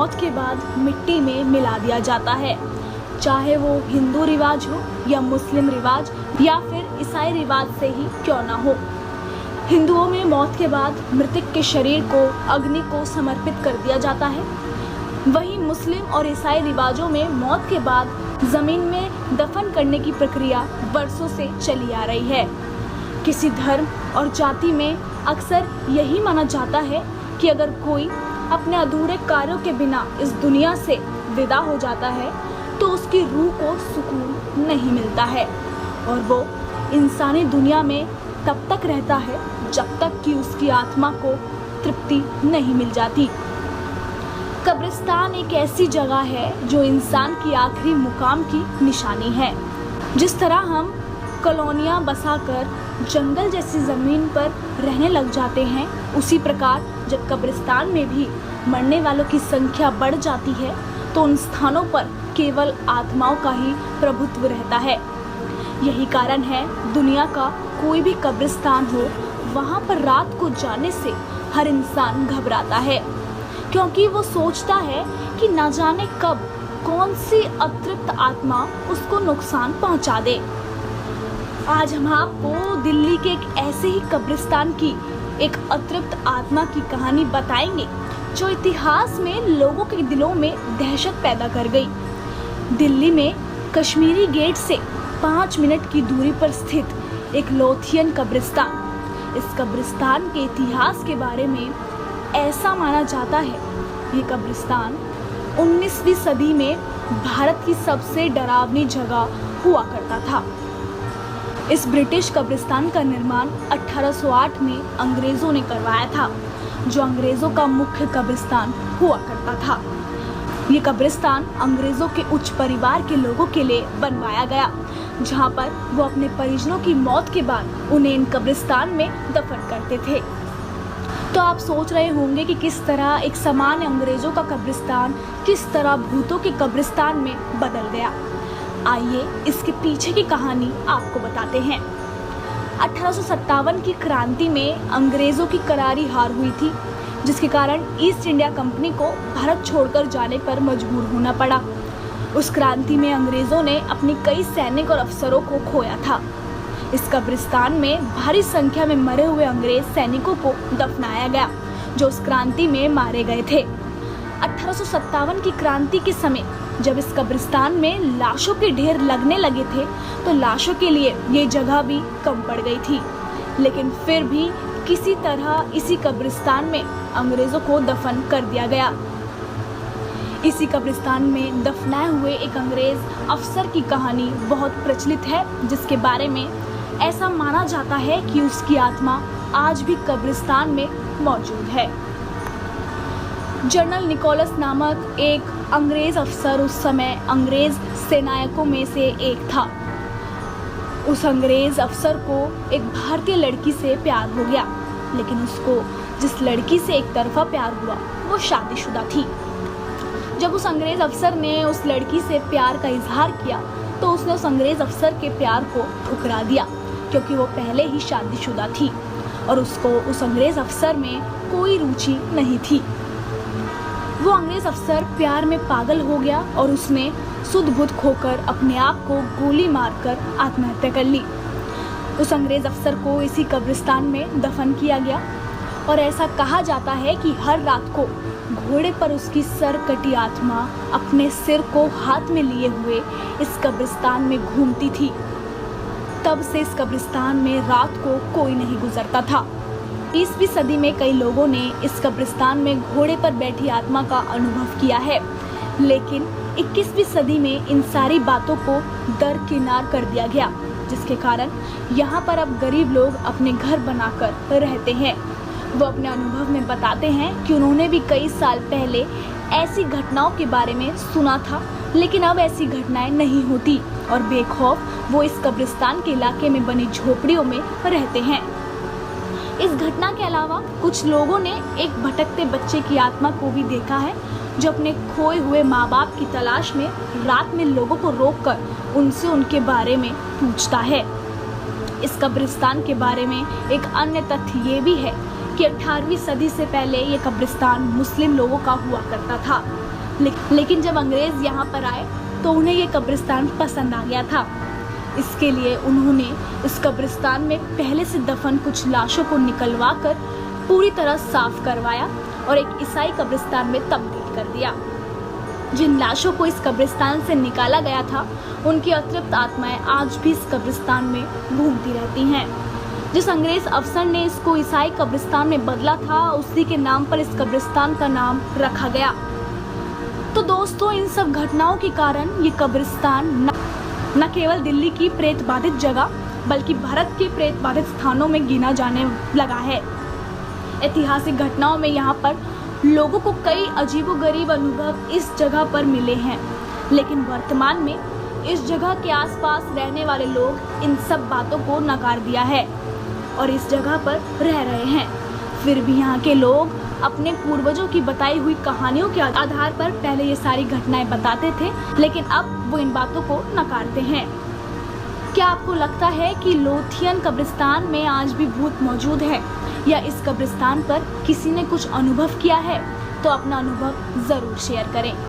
मौत के बाद मिट्टी में मिला दिया जाता है, चाहे वो हिंदू रिवाज हो या मुस्लिम रिवाज या फिर ईसाई रिवाज से ही क्यों ना हो। हिंदुओं में मौत के बाद मृतक के शरीर को अग्नि को समर्पित कर दिया जाता है। वहीं मुस्लिम और ईसाई रिवाजों में मौत के बाद जमीन में दफन करने की प्रक्रिया वर्षों से चली आ रही है। किसी धर्म और जाति में अक्सर यही माना जाता है कि अगर कोई अपने अधूरे कार्यों के बिना इस दुनिया से विदा हो जाता है तो उसकी रूह को सुकून नहीं मिलता है और वो इंसानी दुनिया में तब तक रहता है जब तक कि उसकी आत्मा को तृप्ति नहीं मिल जाती। कब्रिस्तान एक ऐसी जगह है जो इंसान की आखिरी मुकाम की निशानी है। जिस तरह हम कॉलोनियाँ बसाकर जंगल जैसी ज़मीन पर रहने लग जाते हैं, उसी प्रकार जब कब्रिस्तान में भी मरने वालों की संख्या बढ़ जाती है तो उन स्थानों पर केवल आत्माओं का ही प्रभुत्व रहता है। यही कारण है दुनिया का कोई भी कब्रिस्तान हो, वहाँ पर रात को जाने से हर इंसान घबराता है, क्योंकि वो सोचता है कि न जाने कब कौन सी अतृप्त आत्मा उसको नुकसान पहुँचा दे। आज हम आपको दिल्ली के एक ऐसे ही कब्रिस्तान की एक अतृप्त आत्मा की कहानी बताएंगे जो इतिहास में लोगों के दिलों में दहशत पैदा कर गई। दिल्ली में कश्मीरी गेट से 5 मिनट की दूरी पर स्थित एक लोथियन कब्रिस्तान। इस कब्रिस्तान के इतिहास के बारे में ऐसा माना जाता है, ये कब्रिस्तान 19वीं सदी में भारत की सबसे डरावनी जगह हुआ करता था। इस ब्रिटिश कब्रिस्तान का निर्माण 1808 में अंग्रेजों ने करवाया था, जो अंग्रेजों का मुख्य कब्रिस्तान हुआ करता था। ये कब्रिस्तान अंग्रेजों के उच्च परिवार के लोगों के लिए बनवाया गया, जहां पर वो अपने परिजनों की मौत के बाद उन्हें इन कब्रिस्तान में दफन करते थे। तो आप सोच रहे होंगे कि किस तरह एक सामान्य अंग्रेजों का कब्रिस्तान किस तरह भूतों के कब्रिस्तान में बदल गया। आइए इसके पीछे की कहानी आपको बताते हैं। 1857 की क्रांति में अंग्रेजों की करारी हार हुई थी, जिसके कारण ईस्ट इंडिया कंपनी को भारत छोड़कर जाने पर मजबूर होना पड़ा। उस क्रांति में अंग्रेजों ने अपनी कई सैनिक और अफसरों को खोया था। इस कब्रिस्तान में भारी संख्या में मरे हुए अंग्रेज सैनिकों को दफनाया गया, जो उस क्रांति में मारे गए थे। 1857 की क्रांति के समय जब इस कब्रिस्तान में लाशों के ढेर लगने लगे थे तो लाशों के लिए ये जगह भी कम पड़ गई थी, लेकिन फिर भी किसी तरह इसी कब्रिस्तान में अंग्रेजों को दफन कर दिया गया। इसी कब्रिस्तान में दफनाए हुए एक अंग्रेज अफसर की कहानी बहुत प्रचलित है, जिसके बारे में ऐसा माना जाता है कि उसकी आत्मा आज भी कब्रिस्तान में मौजूद है। जनरल निकोलस नामक एक अंग्रेज अफसर उस समय अंग्रेज सेनायकों में से एक था। उस अंग्रेज अफसर को एक भारतीय लड़की से प्यार हो गया, लेकिन उसको जिस लड़की से एक तरफा प्यार हुआ वो शादीशुदा थी। जब उस अंग्रेज अफसर ने उस लड़की से प्यार का इजहार किया तो उसने उस अंग्रेज अफसर के प्यार को ठुकरा दिया, क्योंकि वो पहले ही शादीशुदा थी और उसको उस अंग्रेज अफसर में कोई रुचि नहीं थी। वो अंग्रेज अफसर प्यार में पागल हो गया और उसने सुध बुध खोकर अपने आप को गोली मारकर आत्महत्या कर ली। उस अंग्रेज अफसर को इसी कब्रिस्तान में दफन किया गया और ऐसा कहा जाता है कि हर रात को घोड़े पर उसकी सर कटी आत्मा अपने सिर को हाथ में लिए हुए इस कब्रिस्तान में घूमती थी। तब से इस कब्रिस्तान में रात को कोई नहीं गुजरता था। 20वीं सदी में कई लोगों ने इस कब्रिस्तान में घोड़े पर बैठी आत्मा का अनुभव किया है, लेकिन 21वीं सदी में इन सारी बातों को दरकिनार कर दिया गया, जिसके कारण यहाँ पर अब गरीब लोग अपने घर बनाकर रहते हैं। वो अपने अनुभव में बताते हैं कि उन्होंने भी कई साल पहले ऐसी घटनाओं के बारे में सुना था, लेकिन अब ऐसी घटनाएं नहीं होती और बेखौफ वो इस कब्रिस्तान के इलाके में बनी झोपड़ियों में रहते हैं। इस घटना के अलावा कुछ लोगों ने एक भटकते बच्चे की आत्मा को भी देखा है, जो अपने खोए हुए माँ बाप की तलाश में रात में लोगों को रोककर उनसे उनके बारे में पूछता है। इस कब्रिस्तान के बारे में एक अन्य तथ्य ये भी है कि 18वीं सदी से पहले ये कब्रिस्तान मुस्लिम लोगों का हुआ करता था, लेकिन जब अंग्रेज़ यहाँ पर आए तो उन्हें ये कब्रिस्तान पसंद आ गया था। इसके लिए उन्होंने इस कब्रिस्तान में पहले से दफन कुछ लाशों को निकलवा कर पूरी तरह साफ करवाया और एक ईसाई कब्रिस्तान में तब्दील कर दिया। जिन लाशों को इस कब्रिस्तान से निकाला गया था, उनकी अतृप्त आत्माएं आज भी इस कब्रिस्तान में घूमती रहती हैं। जिस अंग्रेज अफसर ने इसको ईसाई कब्रिस्तान में बदला था, उसी के नाम पर इस कब्रिस्तान का नाम रखा गया। तो दोस्तों, इन सब घटनाओं के कारण ये कब्रिस्तान न केवल दिल्ली की प्रेत बाधित जगह बल्कि भारत के प्रेत बाधित स्थानों में गिना जाने लगा है। ऐतिहासिक घटनाओं में यहाँ पर लोगों को कई अजीबोगरीब अनुभव इस जगह पर मिले हैं, लेकिन वर्तमान में इस जगह के आसपास रहने वाले लोग इन सब बातों को नकार दिया है और इस जगह पर रह रहे हैं। फिर भी यहाँ के लोग अपने पूर्वजों की बताई हुई कहानियों के आधार पर पहले ये सारी घटनाएं बताते थे, लेकिन अब वो इन बातों को नकारते हैं। क्या आपको लगता है कि लोथियन कब्रिस्तान में आज भी भूत मौजूद है, या इस कब्रिस्तान पर किसी ने कुछ अनुभव किया है? तो अपना अनुभव ज़रूर शेयर करें।